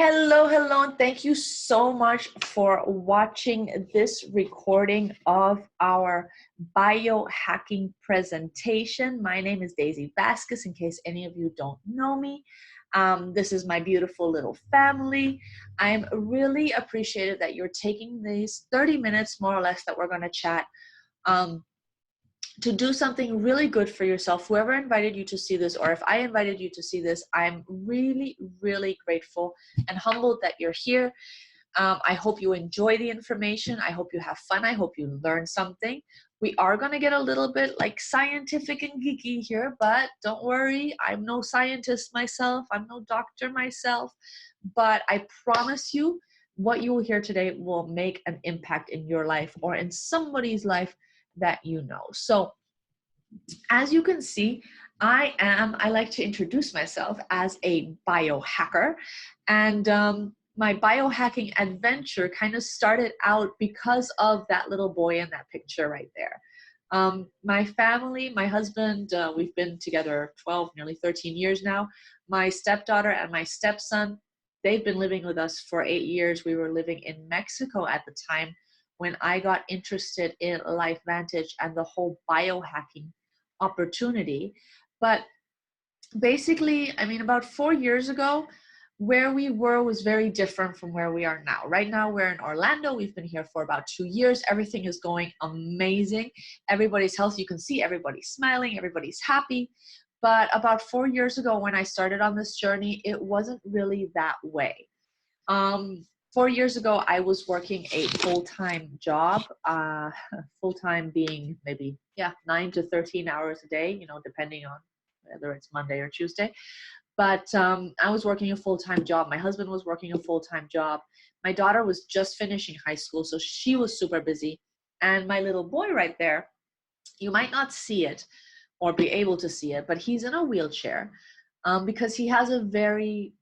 Hello, hello, and thank you so much for watching this recording of our biohacking presentation. My name is Daisy Vasquez, in case any of you don't know me. This is my beautiful little family. I'm really appreciative that you're taking these 30 minutes, more or less, that we're going to chat. To do something really good for yourself. Whoever invited you to see this, or if I invited you to see this, I'm really, really grateful and humbled that you're here. I hope you enjoy the information. I hope you have fun. I hope you learn something. We are going to get a little bit like scientific and geeky here, but don't worry. I'm no scientist myself. I'm no doctor myself, but I promise you what you will hear today will make an impact in your life or in somebody's life that you know. So as you can see, I like to introduce myself as a biohacker, and my biohacking adventure kind of started out because of that little boy in that picture right there. My family, my husband, we've been together 12, nearly 13 years now. My stepdaughter and my stepson, they've been living with us for 8 years. We were living in Mexico at the time when I got interested in LifeVantage and the whole biohacking opportunity. But basically, I mean, about 4 years ago, where we were was very different from where we are now. Right now, we're in Orlando. We've been here for about 2 years. Everything is going amazing. Everybody's healthy. You can see everybody's smiling. Everybody's happy. But about 4 years ago, when I started on this journey, it wasn't really that way. 4 years ago, I was working a full-time job, full-time being maybe, 9 to 13 hours a day, depending on whether it's Monday or Tuesday. But I was working a full-time job. My husband was working a full-time job. My daughter was just finishing high school, so she was super busy. And my little boy right there, you might not see it or be able to see it, but he's in a wheelchair because he has a very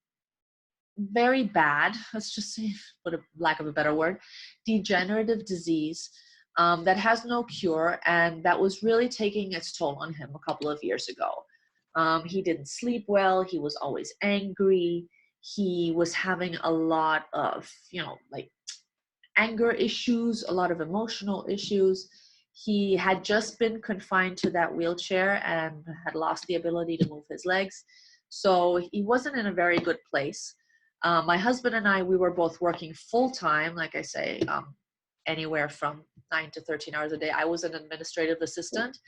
bad, let's just say, for the lack of a better word, degenerative disease that has no cure, and that was really taking its toll on him a couple of years ago. He didn't sleep well. He was always angry. He was having a lot of, like anger issues, a lot of emotional issues. He had just been confined to that wheelchair and had lost the ability to move his legs. So he wasn't in a very good place. My husband and I, we were both working full-time, like I say, anywhere from 9 to 13 hours a day. I was an administrative assistant,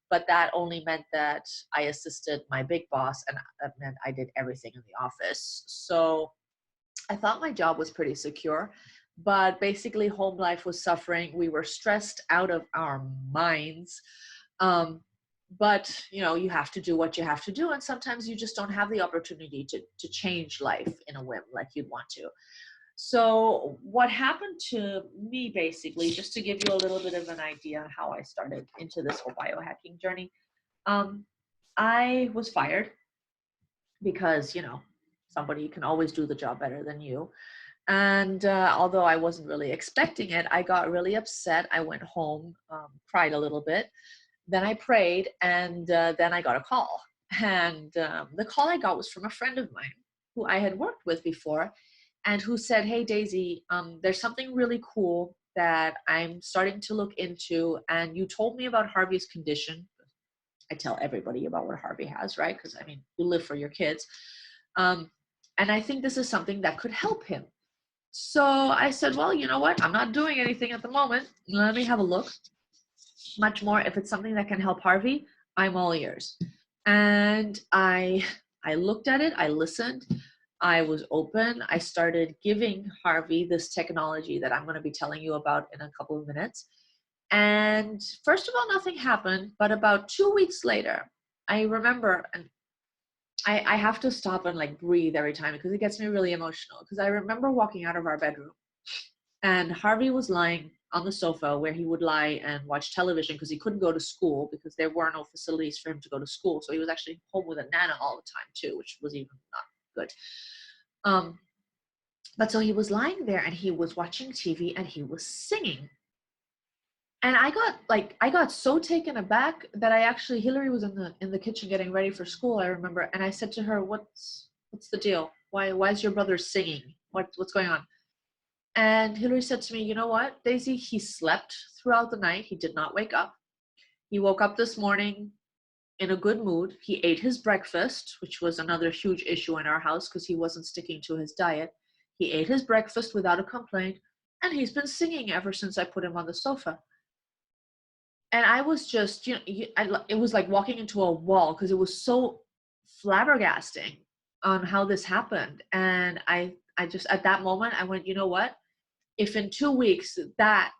but that only meant that I assisted my big boss, and that meant I did everything in the office. So I thought my job was pretty secure, but basically home life was suffering. We were stressed out of our minds. But you have to do what you have to do, and sometimes you just don't have the opportunity to change life in a whim like you'd want to. So what happened to me, basically, just to give you a little bit of an idea on how I started into this whole biohacking journey, I was fired because somebody can always do the job better than you. And although I wasn't really expecting it, I got really upset. I went home, cried a little bit. Then I prayed, and then I got a call. And the call I got was from a friend of mine who I had worked with before, and who said, "Hey, Daisy, there's something really cool that I'm starting to look into. And you told me about Harvey's condition." I tell everybody about what Harvey has, right? Because, I mean, you live for your kids. And I think this is something that could help him. So I said, well, you know what? I'm not doing anything at the moment. Let me have a look. Much more, if it's something that can help Harvey, I'm all ears. And I looked at it, I listened, I was open. I started giving Harvey this technology that I'm going to be telling you about in a couple of minutes. And first of all, nothing happened. But about 2 weeks later, I remember, and I have to stop and like breathe every time because it gets me really emotional. Because I remember walking out of our bedroom, and Harvey was lying on the sofa where he would lie and watch television because he couldn't go to school because there were no facilities for him to go to school. So he was actually home with a nana all the time too, which was even not good. But so he was lying there and he was watching TV and he was singing. And I got so taken aback that Hillary was in the kitchen getting ready for school, I remember, and I said to her, what's the deal? Why is your brother singing? What's going on? And Hillary said to me, you know what, Daisy, he slept throughout the night. He did not wake up. He woke up this morning in a good mood. He ate his breakfast, which was another huge issue in our house because he wasn't sticking to his diet. He ate his breakfast without a complaint, and he's been singing ever since I put him on the sofa. And I was just, it was like walking into a wall because it was so flabbergasting on how this happened. And I just, at that moment, I went, you know what? If in 2 weeks that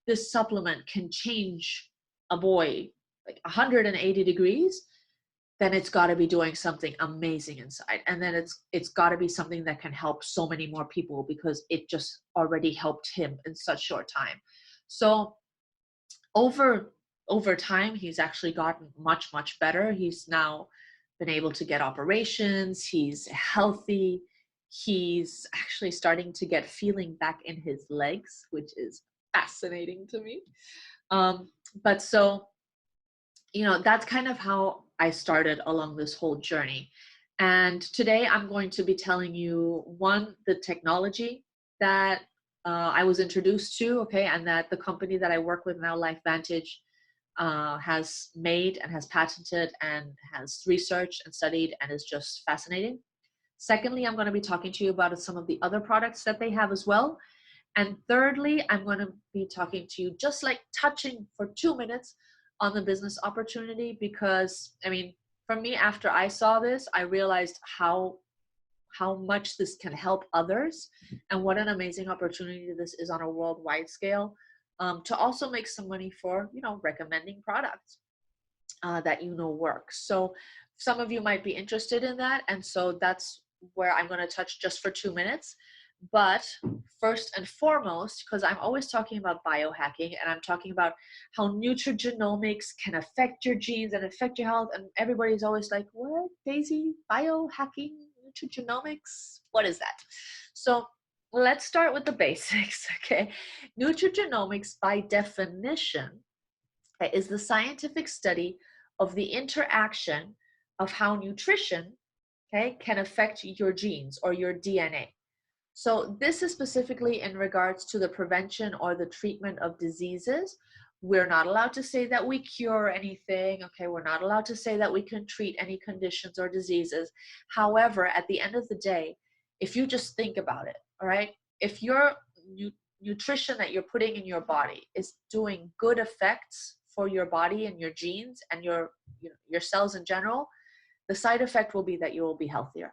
this supplement can change a boy like 180 degrees, then it's got to be doing something amazing inside. And then it's got to be something that can help so many more people because it just already helped him in such short time. So over time, he's actually gotten much better. He's now been able to get operations. He's healthy. He's actually starting to get feeling back in his legs, which is fascinating to me. But so, that's kind of how I started along this whole journey. And today I'm going to be telling you, one, the technology that I was introduced to, okay, and that the company that I work with now, LifeVantage, has made and has patented and has researched and studied and is just fascinating. Secondly, I'm going to be talking to you about some of the other products that they have as well. And thirdly, I'm going to be talking to you, just like touching for 2 minutes on the business opportunity, because I mean, for me, after I saw this, I realized how much this can help others and what an amazing opportunity this is on a worldwide scale, to also make some money for, recommending products that work. So some of you might be interested in that. And so that's where I'm going to touch just for 2 minutes. But first and foremost, because I'm always talking about biohacking and I'm talking about how nutrigenomics can affect your genes and affect your health. And everybody's always like, what, Daisy, biohacking, nutrigenomics? What is that? So let's start with the basics, okay? Nutrigenomics, by definition, is the scientific study of the interaction of how nutrition, okay, can affect your genes or your DNA. So this is specifically in regards to the prevention or the treatment of diseases. We're not allowed to say that we cure anything, okay? We're not allowed to say that we can treat any conditions or diseases. However, at the end of the day, if you just think about it, all right? If your nutrition that you're putting in your body is doing good effects for your body and your genes and your cells in general, the side effect will be that you will be healthier.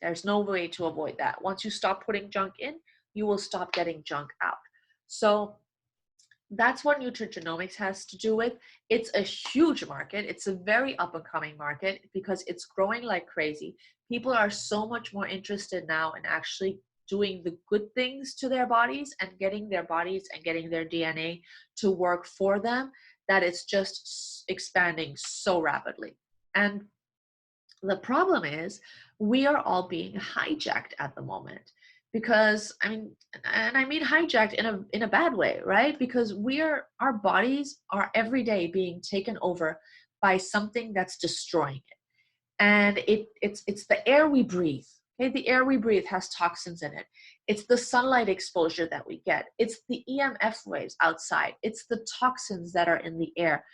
There's no way to avoid that. Once you stop putting junk in, you will stop getting junk out. So that's what nutrigenomics has to do with. It's a huge market. It's a very up and coming market because it's growing like crazy. People are so much more interested now in actually doing the good things to their bodies and getting their bodies and getting their DNA to work for them, that it's just expanding so rapidly. And the problem is we are all being hijacked at the moment because I mean hijacked in a bad way, right? Because our bodies are every day being taken over by something that's destroying it. And it's the air we breathe. Okay, the air we breathe has toxins in it. It's the sunlight exposure that we get. It's the EMF waves outside. It's the toxins that are in the air.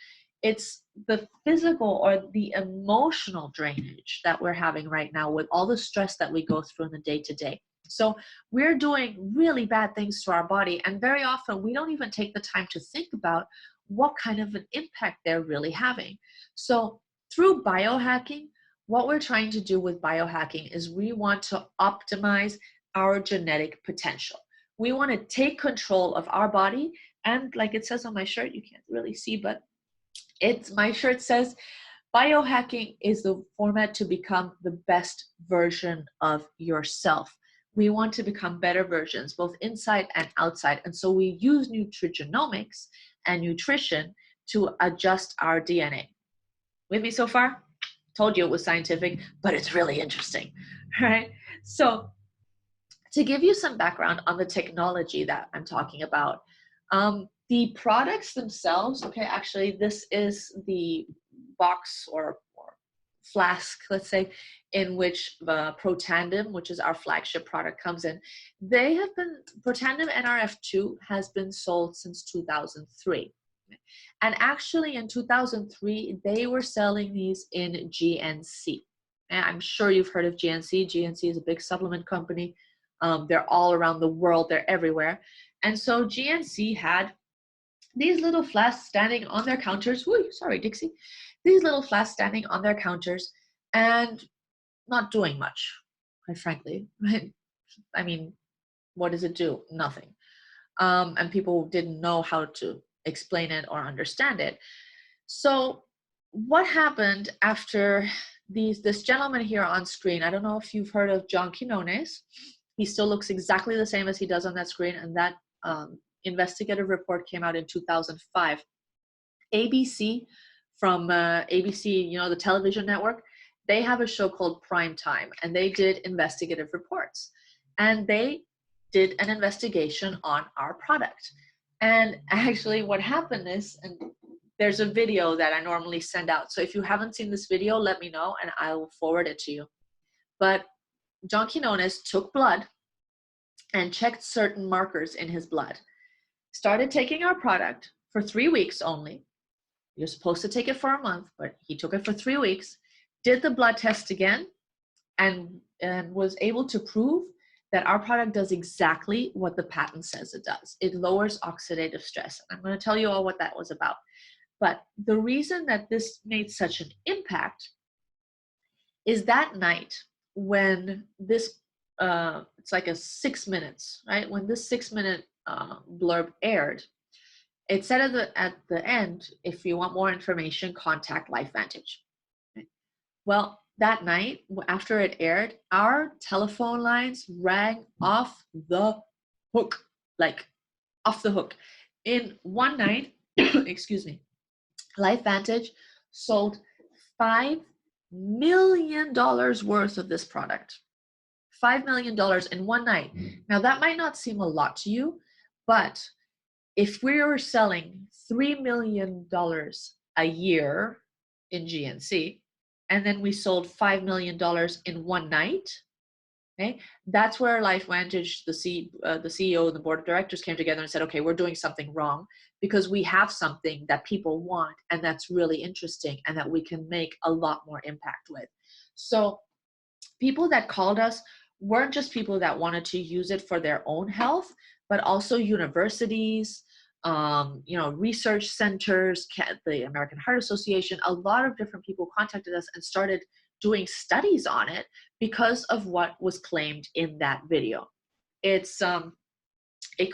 It's the physical or the emotional drainage that we're having right now with all the stress that we go through in the day-to-day. So we're doing really bad things to our body, and very often we don't even take the time to think about what kind of an impact they're really having. So through biohacking, what we're trying to do with biohacking is we want to optimize our genetic potential. We want to take control of our body, and like it says on my shirt, you can't really see, but my shirt says, biohacking is the format to become the best version of yourself. We want to become better versions, both inside and outside. And so we use nutrigenomics and nutrition to adjust our DNA. With me so far? Told you it was scientific, but it's really interesting, right? So to give you some background on the technology that I'm talking about, the products themselves, okay, actually this is the box or flask, let's say, in which Protandim, which is our flagship product, comes in. They have been, Protandim NRF2 has been sold since 2003. And actually in 2003, they were selling these in GNC. And I'm sure you've heard of GNC. GNC is a big supplement company. They're all around the world. They're everywhere. And so GNC had these little flasks standing on their counters. Ooh, sorry, Dixie. These little flasks standing on their counters and not doing much, quite frankly. Right? I mean, what does it do? Nothing. And people didn't know how to explain it or understand it. So what happened after this gentleman here on screen? I don't know if you've heard of John Quinones. He still looks exactly the same as he does on that screen, and that investigative report came out in 2005. ABC, from ABC, you know, the television network, they have a show called Prime Time, and they did investigative reports, and they did an investigation on our product. And actually what happened is, and there's a video that I normally send out, so if you haven't seen this video, let me know and I will forward it to you. But John Quinones took blood and checked certain markers in his blood, started taking our product for 3 weeks only. You're supposed to take it for a month, but he took it for 3 weeks, did the blood test again, and was able to prove that our product does exactly what the patent says it does. It lowers oxidative stress. I'm going to tell you all what that was about. But the reason that this made such an impact is that night when this, it's like a 6 minutes, right? When this 6-minute blurb aired, it said at the end, if you want more information, contact LifeVantage. Okay. Well, that night, after it aired, our telephone lines rang off the hook, like off the hook. In one night, excuse me, LifeVantage sold $5 million worth of this product. $5 million in one night. Now, that might not seem a lot to you, but if we were selling $3 million a year in GNC, and then we sold $5 million in one night, okay, that's where LifeVantage, the CEO and the board of directors came together and said, okay, we're doing something wrong because we have something that people want and that's really interesting and that we can make a lot more impact with. So people that called us weren't just people that wanted to use it for their own health, but also universities, research centers, the American Heart Association. A lot of different people contacted us and started doing studies on it because of what was claimed in that video. It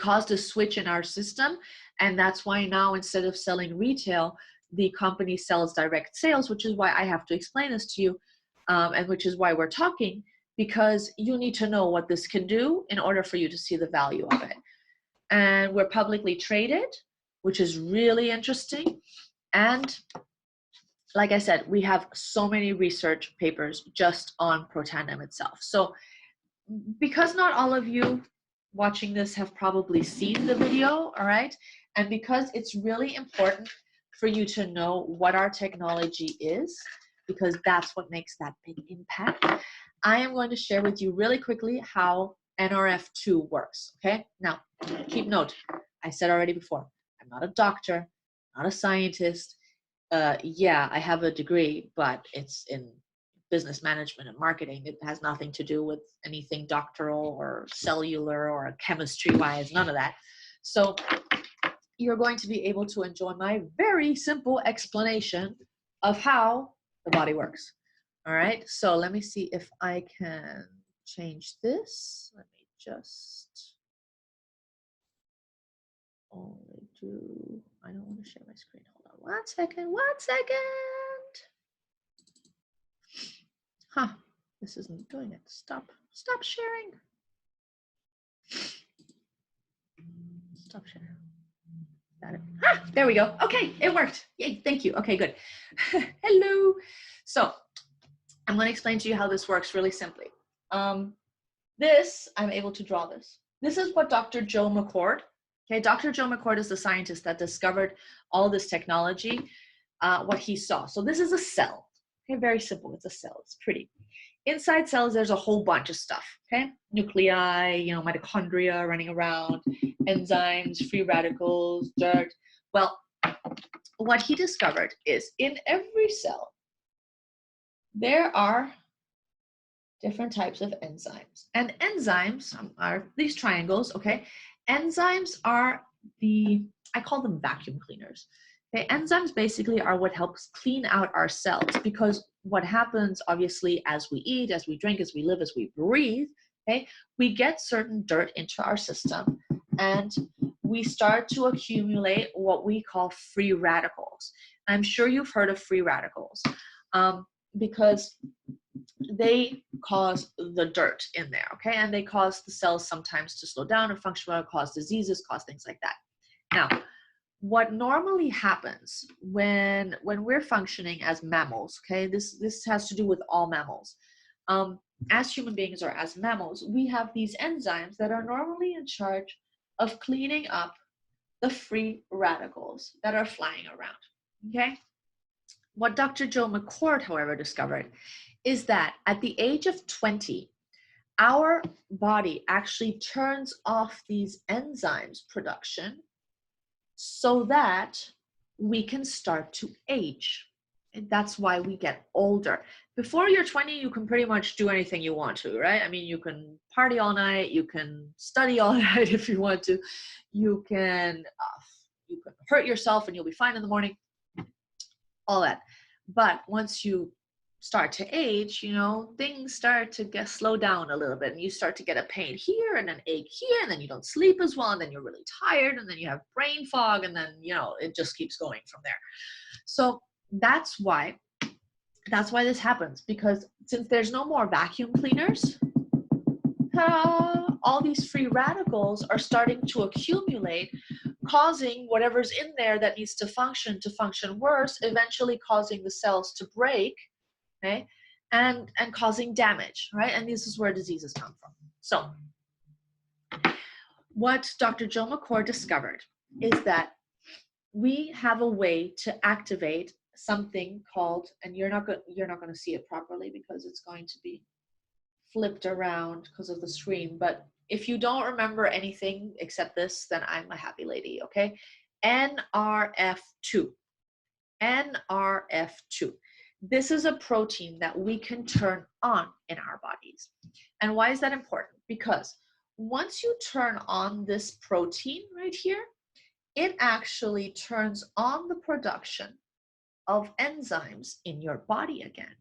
caused a switch in our system, and that's why now instead of selling retail, the company sells direct sales, which is why I have to explain this to you, and which is why we're talking, because you need to know what this can do in order for you to see the value of it. And we're publicly traded, which is really interesting. And like I said, we have so many research papers just on Protandim itself. So because not all of you watching this have probably seen the video, all right? And because it's really important for you to know what our technology is, because that's what makes that big impact, I am going to share with you really quickly how NRF2 works, okay? Now, keep note, I said already before, I'm not a doctor, not a scientist. Yeah, I have a degree, but it's in business management and marketing. It has nothing to do with anything doctoral or cellular or chemistry-wise, none of that. So you're going to be able to enjoy my very simple explanation of how the body works. All right, so let me see if I can change this. Let me just only do, I don't want to share my screen. Hold on one second. Huh, this isn't doing it. Stop sharing. Stop sharing. Got it. Ah, there we go. Okay, it worked. Yay, thank you. Okay, good. Hello. So I'm going to explain to you how this works really simply. I'm able to draw this. This is what Dr. Joe McCord, okay, Dr. Joe McCord is the scientist that discovered all this technology, what he saw. So this is a cell, Okay, very simple. It's a cell. It's pretty. Inside cells, there's a whole bunch of stuff. Okay, nuclei, mitochondria running around, enzymes, free radicals, dirt. Well, what he discovered is in every cell, there are different types of enzymes. And enzymes are these triangles, okay? Enzymes are I call them vacuum cleaners. Okay, enzymes basically are what helps clean out our cells, because what happens obviously as we eat, as we drink, as we live, as we breathe, okay, we get certain dirt into our system and we start to accumulate what we call free radicals. I'm sure you've heard of free radicals because they cause the dirt in there, okay? And they cause the cells sometimes to slow down and function well, cause diseases, cause things like that. Now, what normally happens when we're functioning as mammals, okay? This has to do with all mammals. As human beings or as mammals, we have these enzymes that are normally in charge of cleaning up the free radicals that are flying around, okay? What Dr. Joe McCord, however, discovered is that at the age of 20, our body actually turns off these enzymes production so that we can start to age. And that's why we get older. Before you're 20, you can pretty much do anything you want to, right? I mean, you can party all night, you can study all night if you want to, you can hurt yourself and you'll be fine in the morning, all that. But once you start to age, things start to get slow down a little bit, and you start to get a pain here and an ache here, and then you don't sleep as well, and then you're really tired, and then you have brain fog, and then it just keeps going from there. So that's why this happens, because since there's no more vacuum cleaners, all these free radicals are starting to accumulate, causing whatever's in there that needs to function worse, eventually causing the cells to break, okay, and causing damage, right? And this is where diseases come from. So what Dr. Joe McCord discovered is that we have a way to activate something called, and you're not going to see it properly because it's going to be flipped around because of the screen, but if you don't remember anything except this, then I'm a happy lady, okay? NRF2. NRF2. This is a protein that we can turn on in our bodies. And why is that important? Because once you turn on this protein right here, it actually turns on the production of enzymes in your body again.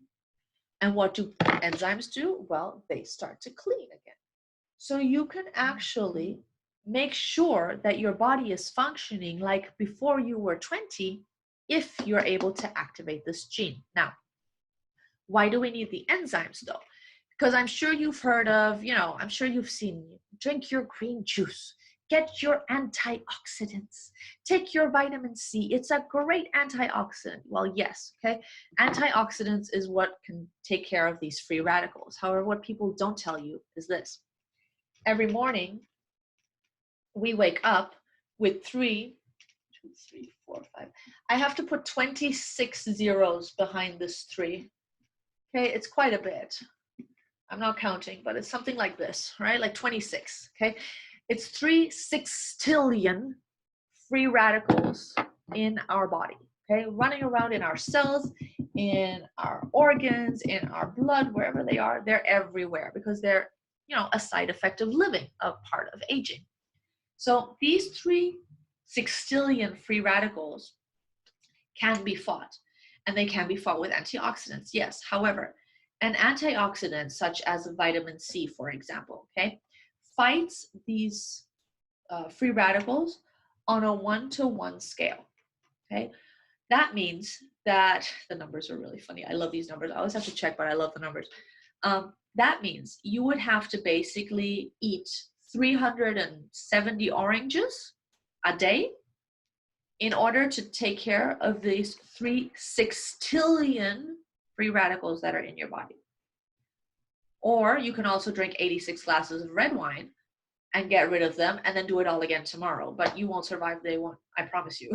And what do enzymes do? Well, they start to clean again. So you can actually make sure that your body is functioning like before you were 20 if you're able to activate this gene. Now, why do we need the enzymes though? Because I'm sure you've heard of, I'm sure you've seen, drink your green juice, get your antioxidants, take your vitamin C. It's a great antioxidant. Well, yes, okay. Antioxidants is what can take care of these free radicals. However, what people don't tell you is this. Every morning, we wake up with 3, 2, 3, 4, 5. I have to put 26 zeros behind this 3. Okay, it's quite a bit. I'm not counting, but it's something like this, right? Like 26, okay? It's 3 sextillion free radicals in our body, okay? Running around in our cells, in our organs, in our blood, wherever they are, they're everywhere because they're, a side effect of living, a part of aging. So these 3 sextillion free radicals can be fought, and they can be fought with antioxidants, yes. However, an antioxidant such as vitamin C, for example, okay, fights these free radicals on a 1-to-1 scale, okay? That means that, the numbers are really funny. I love these numbers. I always have to check, but I love the numbers. That means you would have to basically eat 370 oranges a day in order to take care of these 3 sextillion free radicals that are in your body. Or you can also drink 86 glasses of red wine and get rid of them and then do it all again tomorrow, but you won't survive day one, I promise you.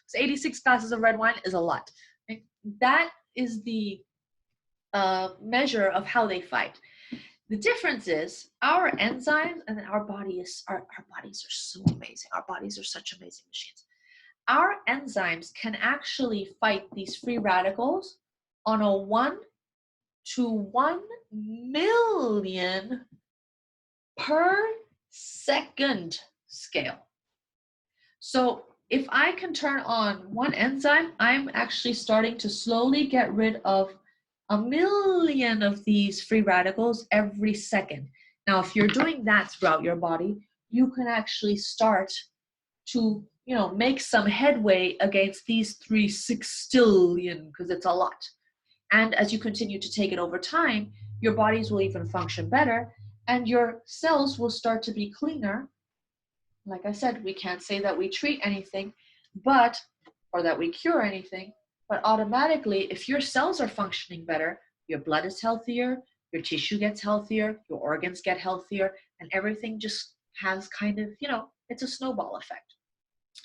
So 86 glasses of red wine is a lot. That is the measure of how they fight. The difference is our enzymes and our bodies are so amazing. Our bodies are such amazing machines. Our enzymes can actually fight these free radicals on a 1 to 1 million per second scale. So if I can turn on one enzyme, I'm actually starting to slowly get rid of 1 million of these free radicals every second. Now, if you're doing that throughout your body, you can actually start to, make some headway against these 3/6 because it's a lot. And as you continue to take it over time, your bodies will even function better and your cells will start to be cleaner. Like I said, we can't say that we treat anything, or that we cure anything, but automatically, if your cells are functioning better, your blood is healthier, your tissue gets healthier, your organs get healthier, and everything just has kind of, it's a snowball effect.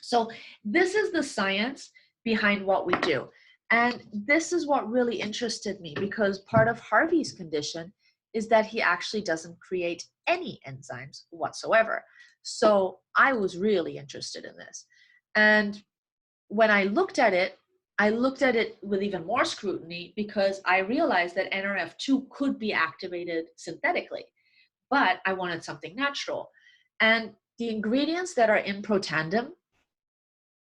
So this is the science behind what we do. And this is what really interested me, because part of Harvey's condition is that he actually doesn't create any enzymes whatsoever. So I was really interested in this. And when I looked at it with even more scrutiny, because I realized that NRF2 could be activated synthetically, but I wanted something natural. And the ingredients that are in Protandim,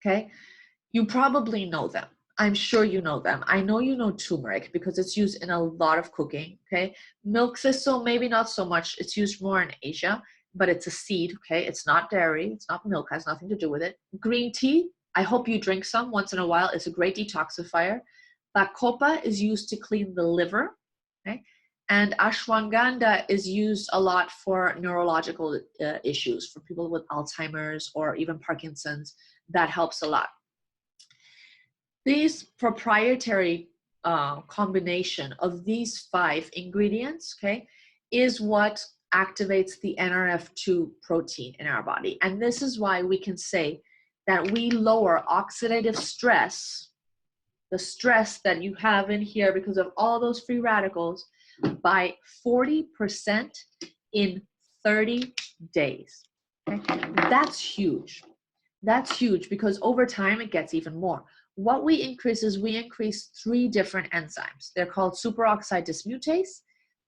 okay, you probably know them. I'm sure you know them. I know you know turmeric because it's used in a lot of cooking, okay? Milk thistle, maybe not so much. It's used more in Asia, but it's a seed, okay? It's not dairy. It's not milk. Has nothing to do with it. Green tea, I hope you drink some once in a while. It's a great detoxifier. Bacopa is used to clean the liver, okay? And ashwagandha is used a lot for neurological issues, for people with Alzheimer's or even Parkinson's. That helps a lot. These proprietary combination of these 5 ingredients, okay, is what activates the NRF2 protein in our body. And this is why we can say that we lower oxidative stress, the stress that you have in here because of all those free radicals, by 40% in 30 days. Okay? That's huge. That's huge because over time it gets even more. What we increase is we increase 3 different enzymes. They're called superoxide dismutase,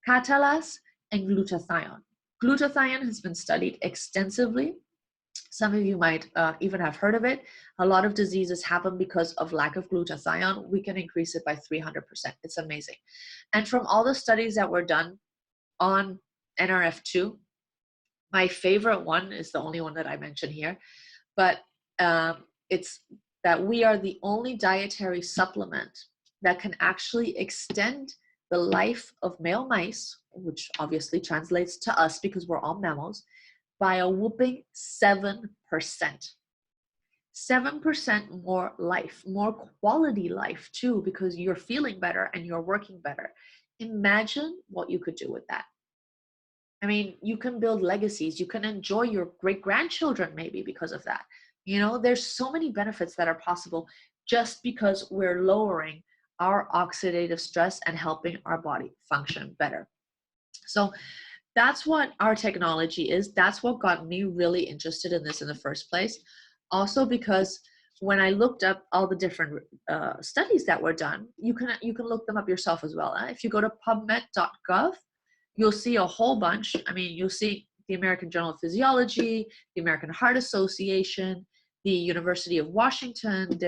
catalase, and glutathione. Glutathione has been studied extensively. Some of you might even have heard of it. A lot of diseases happen because of lack of glutathione. We can increase it by 300%. It's amazing. And from all the studies that were done on NRF2, my favorite one is the only one that I mentioned here, but it's that we are the only dietary supplement that can actually extend the life of male mice, which obviously translates to us because we're all mammals, by a whooping 7%. 7% more life, more quality life too, because you're feeling better and you're working better. Imagine what you could do with that. I mean, you can build legacies. You can enjoy your great-grandchildren maybe because of that. There's so many benefits that are possible just because we're lowering our oxidative stress and helping our body function better. So that's what our technology is. That's what got me really interested in this in the first place. Also because when I looked up all the different studies that were done, you can look them up yourself as well. If you go to pubmed.gov, you'll see a whole bunch. I mean, you'll see the American Journal of Physiology, the American Heart Association, the University of Washington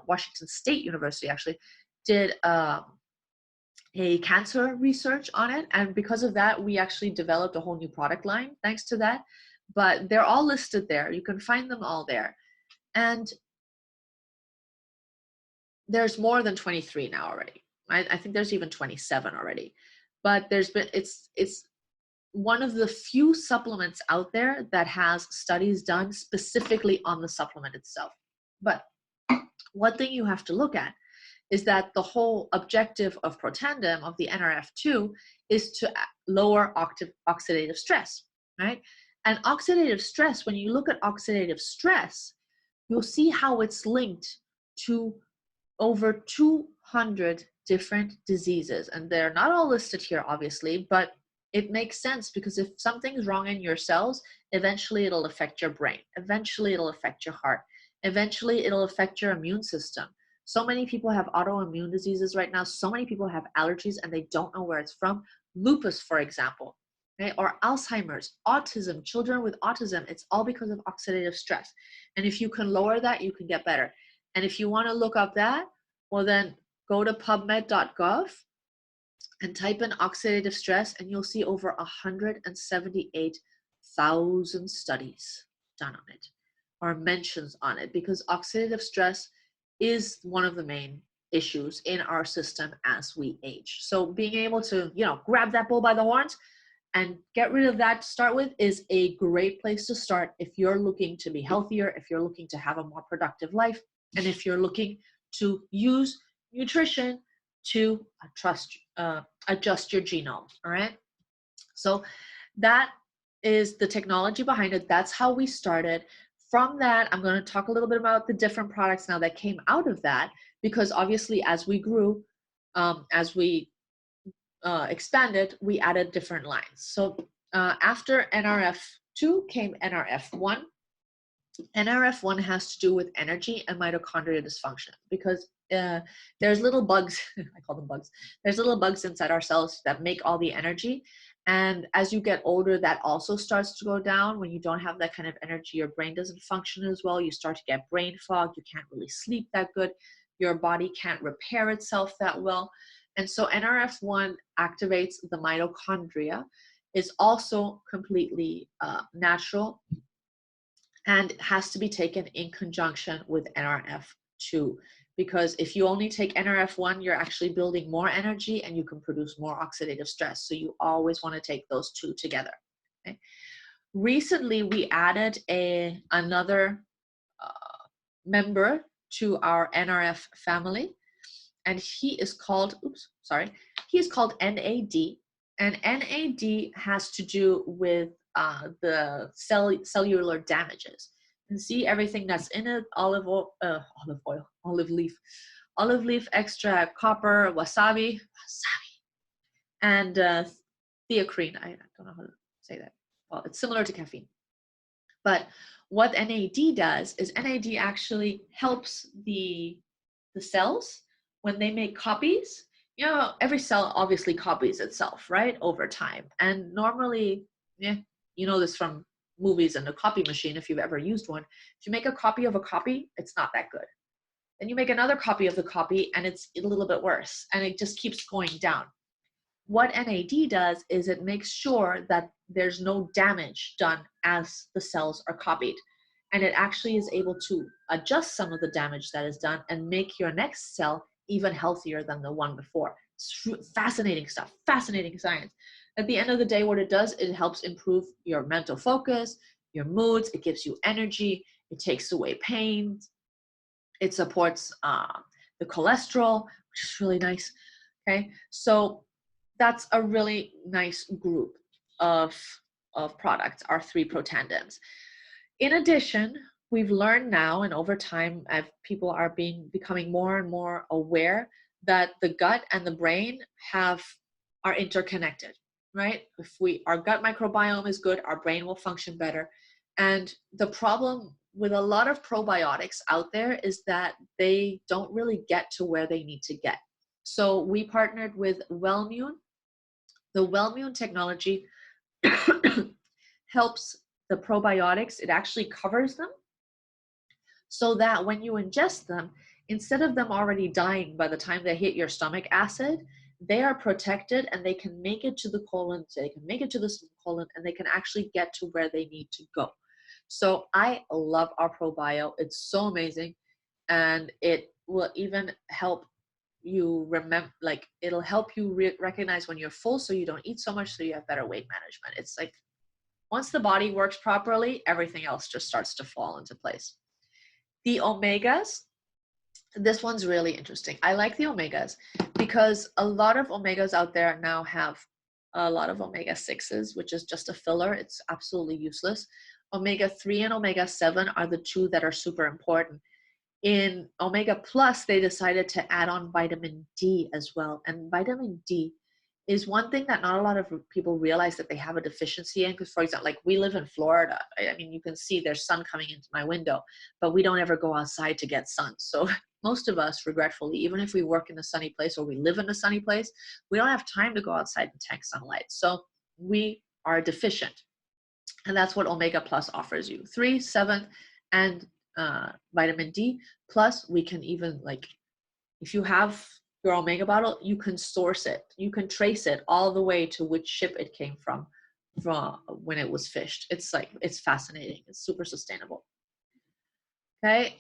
Washington State University actually did a cancer research on it. And because of that, we actually developed a whole new product line thanks to that. But they're all listed there. You can find them all there. And there's more than 23 now already. I think there's even 27 already. But it's one of the few supplements out there that has studies done specifically on the supplement itself. But one thing you have to look at is that the whole objective of Protandim, of the NRF2, is to lower oxidative stress, right? And oxidative stress, when you look at oxidative stress, you'll see how it's linked to over 200 different diseases. And they're not all listed here, obviously, but it makes sense because if something's wrong in your cells, eventually it'll affect your brain. Eventually it'll affect your heart. Eventually it'll affect your immune system. So many people have autoimmune diseases right now. So many people have allergies and they don't know where it's from. Lupus, for example, okay? Or Alzheimer's, autism, children with autism. It's all because of oxidative stress. And if you can lower that, you can get better. And if you want to look up that, well, then go to pubmed.gov and type in oxidative stress, and you'll see over 178,000 studies done on it or mentions on it, because oxidative stress is one of the main issues in our system as we age. So being able to, grab that bull by the horns and get rid of that to start with is a great place to start if you're looking to be healthier, if you're looking to have a more productive life, and if you're looking to use nutrition to adjust your genome. All right. So that is the technology behind it. That's how we started. From that, I'm going to talk a little bit about the different products now that came out of that, because obviously as we grew, as we expanded, we added different lines. So after NRF2 came NRF1. NRF1 has to do with energy and mitochondrial dysfunction, because there's little bugs, I call them bugs, there's little bugs inside our cells that make all the energy. And as you get older, that also starts to go down. When you don't have that kind of energy, your brain doesn't function as well. You start to get brain fog. You can't really sleep that good. Your body can't repair itself that well. And so NRF1 activates the mitochondria. It's also completely natural and has to be taken in conjunction with NRF2. Because if you only take NRF1, you're actually building more energy and you can produce more oxidative stress. So you always want to take those two together. Okay? Recently, we added another member to our NRF family, and he is called, NAD. And NAD has to do with the cellular damages. And see everything that's in it: olive leaf extract, copper, wasabi, and theocrine. I don't know how to say that. Well, it's similar to caffeine. But what NAD does is NAD actually helps the cells when they make copies. Every cell obviously copies itself, right, over time. And normally, you know this from movies and a copy machine, if you've ever used one. If you make a copy of a copy, it's not that good. Then you make another copy of the copy and it's a little bit worse, and it just keeps going down. What NAD does is it makes sure that there's no damage done as the cells are copied. And it actually is able to adjust some of the damage that is done and make your next cell even healthier than the one before. It's fascinating stuff, fascinating science. At the end of the day, what it does, it helps improve your mental focus, your moods, it gives you energy, it takes away pain, it supports the cholesterol, which is really nice. Okay, so that's a really nice group of products, our 3 protandems. In addition, we've learned now, and over time, people are becoming more and more aware that the gut and the brain are interconnected, right? If our gut microbiome is good, our brain will function better. And the problem with a lot of probiotics out there is that they don't really get to where they need to get. So we partnered with Wellmune. The Wellmune technology helps the probiotics. It actually covers them so that when you ingest them, instead of them already dying by the time they hit your stomach acid, they are protected and they can make it to the colon, so they can make it to the colon, and they can actually get to where they need to go. So I love our ProBio. It's so amazing. And it will even help you remember, it'll help you recognize when you're full so you don't eat so much, so you have better weight management. It's like once the body works properly, everything else just starts to fall into place. The omegas, this one's really interesting. I like the omegas because a lot of omegas out there now have a lot of omega-6s, which is just a filler. It's absolutely useless. Omega-3 and omega-7 are the 2 that are super important. In Omega Plus, they decided to add on vitamin D as well. And vitamin D is one thing that not a lot of people realize that they have a deficiency in. Because, for example, like we live in Florida. I mean, you can see there's sun coming into my window, but we don't ever go outside to get sun. So most of us, regretfully, even if we work in a sunny place or we live in a sunny place, we don't have time to go outside and take sunlight. So we are deficient. And that's what Omega Plus offers you. 3, 7, and vitamin D. Plus, we can even, like, if you have your Omega bottle, you can source it. You can trace it all the way to which ship it came from when it was fished. It's like, it's fascinating. It's super sustainable. Okay,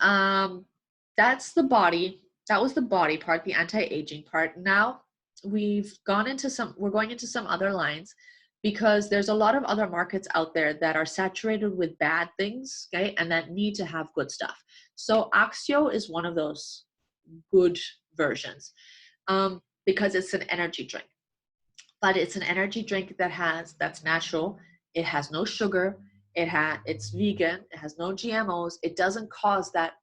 that's the body. That was the body part, the anti-aging part. Now we're going into some other lines, because there's a lot of other markets out there that are saturated with bad things, okay, and that need to have good stuff. So Axio is one of those good versions, because it's an energy drink. But it's an energy drink that's natural. It has no sugar. It's vegan. It has no GMOs. It doesn't cause that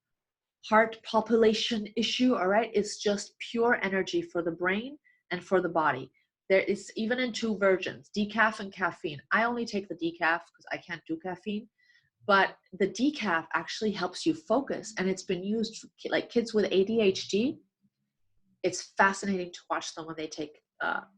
heart palpitation issue. All right, it's just pure energy for the brain and for the body. There is even in 2 versions, decaf and caffeine. I only take the decaf because I can't do caffeine, but the decaf actually helps you focus, and it's been used for like kids with ADHD. It's fascinating to watch them when they take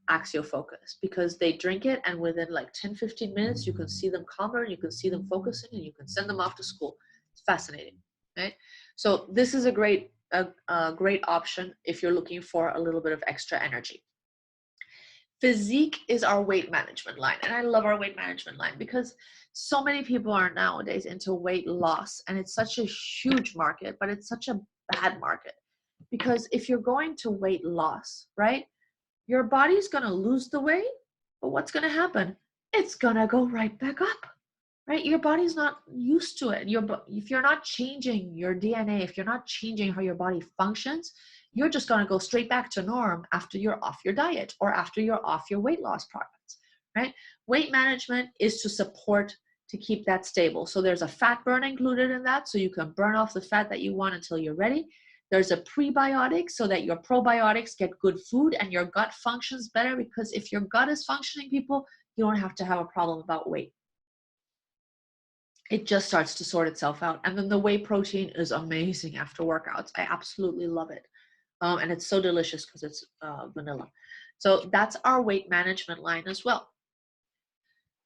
Axio Focus, because they drink it and within like 10-15 minutes you can see them calmer, you can see them focusing, and you can send them off to school. It's fascinating, right? So this is a great option if you're looking for a little bit of extra energy. Physique is our weight management line, and I love our weight management line because so many people are nowadays into weight loss, and it's such a huge market, but it's such a bad market. Because if you're going to weight loss, right, your body's going to lose the weight, but what's going to happen? It's going to go right back up, right? Your body's not used to it. If you're not changing your DNA, if you're not changing how your body functions, you're just going to go straight back to norm after you're off your diet or after you're off your weight loss products, right? Weight management is to keep that stable. So there's a fat burn included in that, so you can burn off the fat that you want until you're ready. There's a prebiotic so that your probiotics get good food and your gut functions better, because if your gut is functioning, people, you don't have to have a problem about weight. It just starts to sort itself out. And then the whey protein is amazing after workouts. I absolutely love it. And it's so delicious because it's vanilla. So that's our weight management line as well.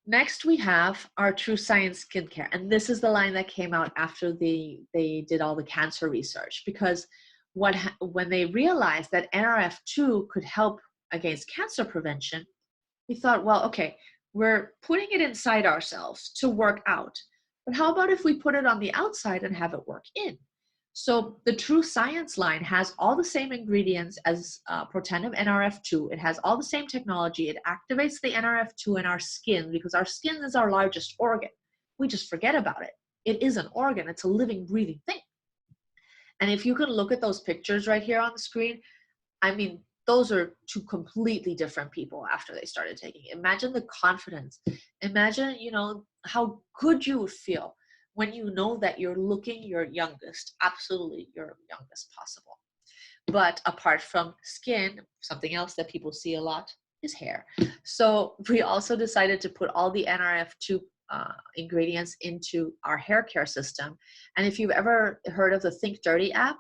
Next, we have our True Science Skincare. And this is the line that came out after they did all the cancer research, because when they realized that NRF2 could help against cancer prevention, we thought, well, okay, we're putting it inside ourselves to work out, but how about if we put it on the outside and have it work in? So the True Science line has all the same ingredients as Protandim NRF2. It has all the same technology. It activates the NRF2 in our skin, because our skin is our largest organ. We just forget about it. It is an organ. It's a living, breathing thing. And if you can look at those pictures right here on the screen, I mean, those are 2 completely different people after they started taking it. Imagine the confidence. Imagine, how good you would feel when you know that you're looking your youngest, absolutely your youngest possible. But apart from skin, something else that people see a lot is hair. So we also decided to put all the NRF2 ingredients into our hair care system. And if you've ever heard of the Think Dirty app,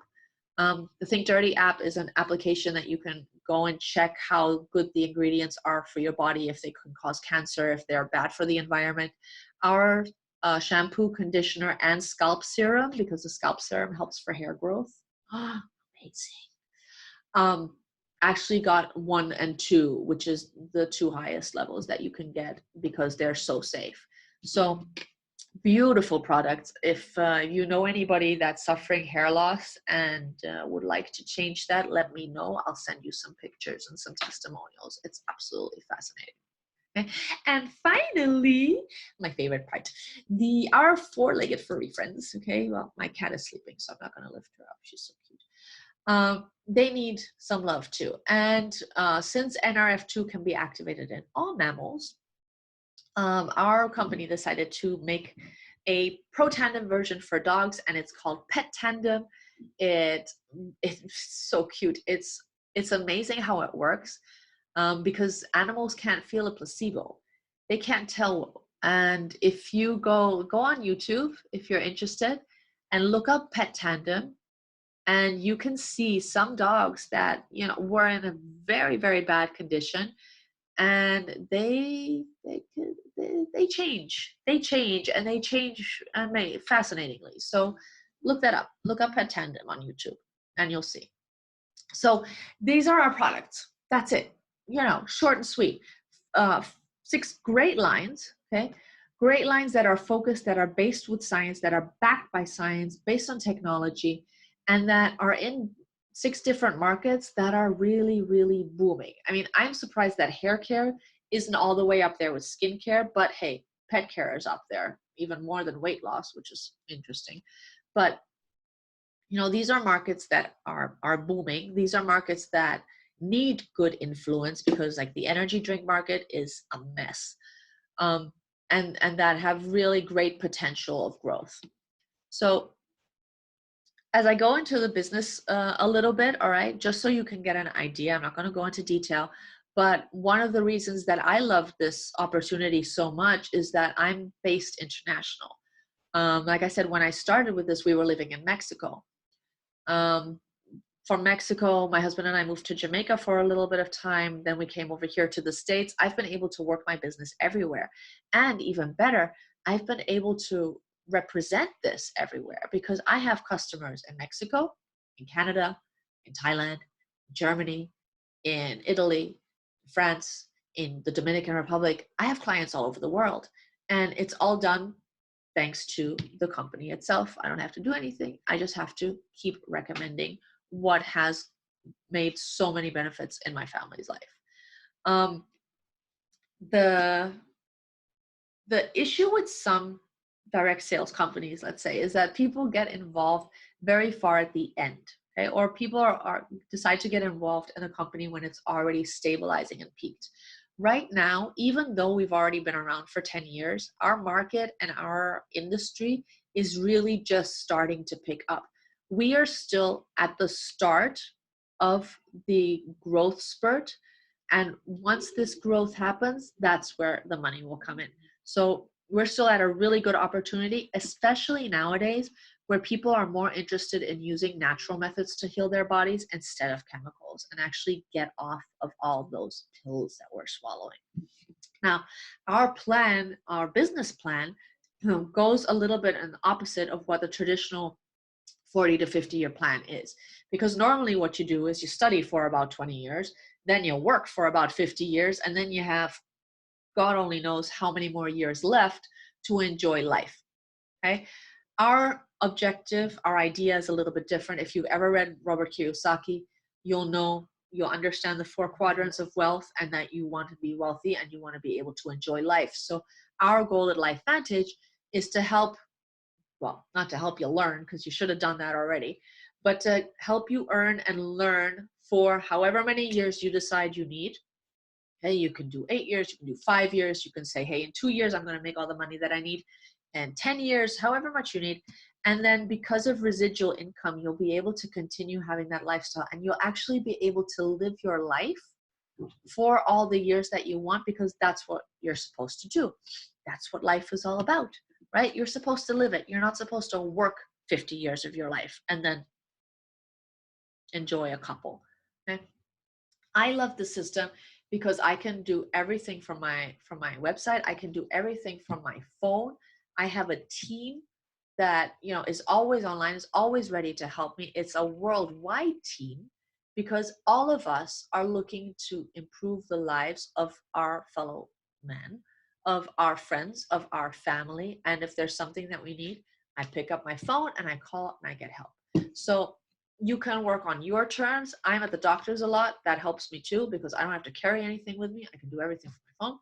the Think Dirty app is an application that you can go and check how good the ingredients are for your body, if they can cause cancer, if they're bad for the environment. Our shampoo, conditioner, and scalp serum, because the scalp serum helps for hair growth. Oh, amazing. Actually got 1 and 2, which is the 2 highest levels that you can get, because they're so safe. So beautiful products. If you know anybody that's suffering hair loss and would like to change that, let me know. I'll send you some pictures and some testimonials. It's absolutely fascinating. Okay. And finally, my favorite part, our 4-legged furry friends. Okay, well, my cat is sleeping, so I'm not going to lift her up. She's so cute. They need some love too. And since NRF2 can be activated in all mammals, our company decided to make a Protandim version for dogs, and it's called Pet Tandem. It it's so cute. It's amazing how it works, because animals can't feel a placebo. They can't tell. And if you go on YouTube, if you're interested, and look up pet tandem, and you can see some dogs that were in a very, very bad condition, and they change. They change, and they change fascinatingly. So look that up. Look up pet tandem on YouTube, and you'll see. So these are our products. That's it. Short and sweet. 6 great lines, okay? Great lines that are focused, that are based with science, that are backed by science, based on technology, and that are in 6 different markets that are really, really booming. I mean, I'm surprised that hair care isn't all the way up there with skincare, but hey, pet care is up there, even more than weight loss, which is interesting. But these are markets that are booming. These are markets that need good influence, because like the energy drink market is a mess, um, and that have really great potential of growth. So as I go into the business a little bit, all right, just so you can get an idea, I'm not going to go into detail, but one of the reasons that I love this opportunity so much is that I'm based international. Like I said, when I started with this, we were living in Mexico. Um, from Mexico, my husband and I moved to Jamaica for a little bit of time. Then we came over here to the States. I've been able to work my business everywhere. And even better, I've been able to represent this everywhere, because I have customers in Mexico, in Canada, in Thailand, Germany, in Italy, France, in the Dominican Republic. I have clients all over the world. And it's all done thanks to the company itself. I don't have to do anything. I just have to keep recommending what has made so many benefits in my family's life. Um, the issue with some direct sales companies, let's say, is that people get involved very far at the end, okay? Or people decide to get involved in a company when it's already stabilizing and peaked. Right now, even though we've already been around for 10 years, our market and our industry is really just starting to pick up. We are still at the start of the growth spurt. And once this growth happens, that's where the money will come in. So we're still at a really good opportunity, especially nowadays, where people are more interested in using natural methods to heal their bodies instead of chemicals, and actually get off of all those pills that we're swallowing. Now, our business plan, goes a little bit in the opposite of what the traditional 40 to 50-year plan is. Because normally what you do is you study for about 20 years, then you work for about 50 years, and then you have God only knows how many more years left to enjoy life, okay? Our objective, our idea is a little bit different. If you've ever read Robert Kiyosaki, you'll understand the 4 quadrants of wealth, and that you want to be wealthy and you want to be able to enjoy life. So our goal at Life Vantage is to help, well, not to help you learn, because you should have done that already, but to help you earn and learn for however many years you decide you need. Hey, you can do 8 years, you can do 5 years, you can say, hey, in 2 years, I'm going to make all the money that I need, and 10 years, however much you need. And then because of residual income, you'll be able to continue having that lifestyle, and you'll actually be able to live your life for all the years that you want, because that's what you're supposed to do. That's what life is all about, right? You're supposed to live it. You're not supposed to work 50 years of your life and then enjoy a couple. Okay? I love the system because I can do everything from my website. I can do everything from my phone. I have a team that is always online, is always ready to help me. It's a worldwide team, because all of us are looking to improve the lives of our fellow men, of our friends, of our family. And if there's something that we need, I pick up my phone and I call and I get help. So you can work on your terms. I'm at the doctor's a lot. That helps me too, because I don't have to carry anything with me. I can do everything from my phone.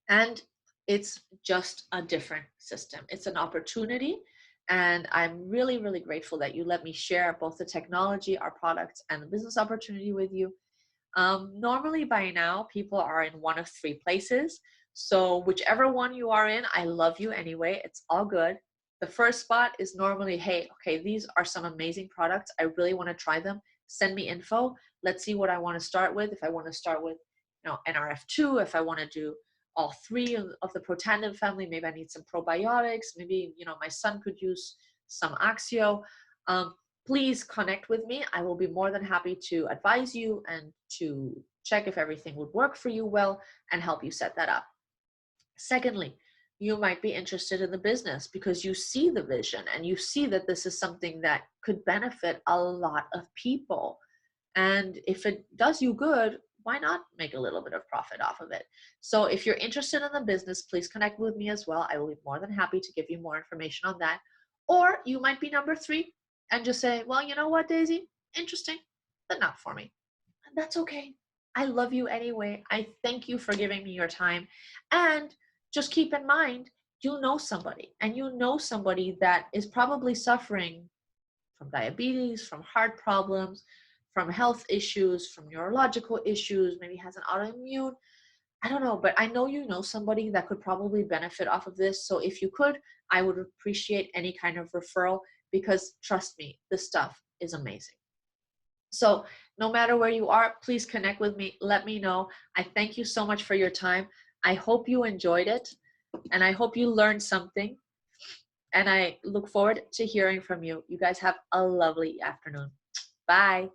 And it's just a different system. It's an opportunity. And I'm really, really grateful that you let me share both the technology, our products, and the business opportunity with you. Normally by now, people are in one of 3 places. So whichever one you are in, I love you anyway. It's all good. The first spot is normally, hey, okay, these are some amazing products. I really want to try them. Send me info. Let's see what I want to start with. If I want to start with, NRF2, if I want to do all three of the Protandim family, maybe I need some probiotics. Maybe, my son could use some Axio. Please connect with me. I will be more than happy to advise you and to check if everything would work for you well and help you set that up. Secondly, you might be interested in the business because you see the vision and you see that this is something that could benefit a lot of people. And if it does you good, why not make a little bit of profit off of it? So if you're interested in the business, please connect with me as well. I will be more than happy to give you more information on that. Or you might be number 3 and just say, well, you know what, Daisy? Interesting, but not for me. And that's okay. I love you anyway. I thank you for giving me your time. And just keep in mind, you know somebody, and you know somebody that is probably suffering from diabetes, from heart problems, from health issues, from neurological issues, maybe has an autoimmune. I don't know, but I know you know somebody that could probably benefit off of this. So if you could, I would appreciate any kind of referral because trust me, this stuff is amazing. So no matter where you are, please connect with me. Let me know. I thank you so much for your time. I hope you enjoyed it and I hope you learned something. And I look forward to hearing from you. You guys have a lovely afternoon. Bye.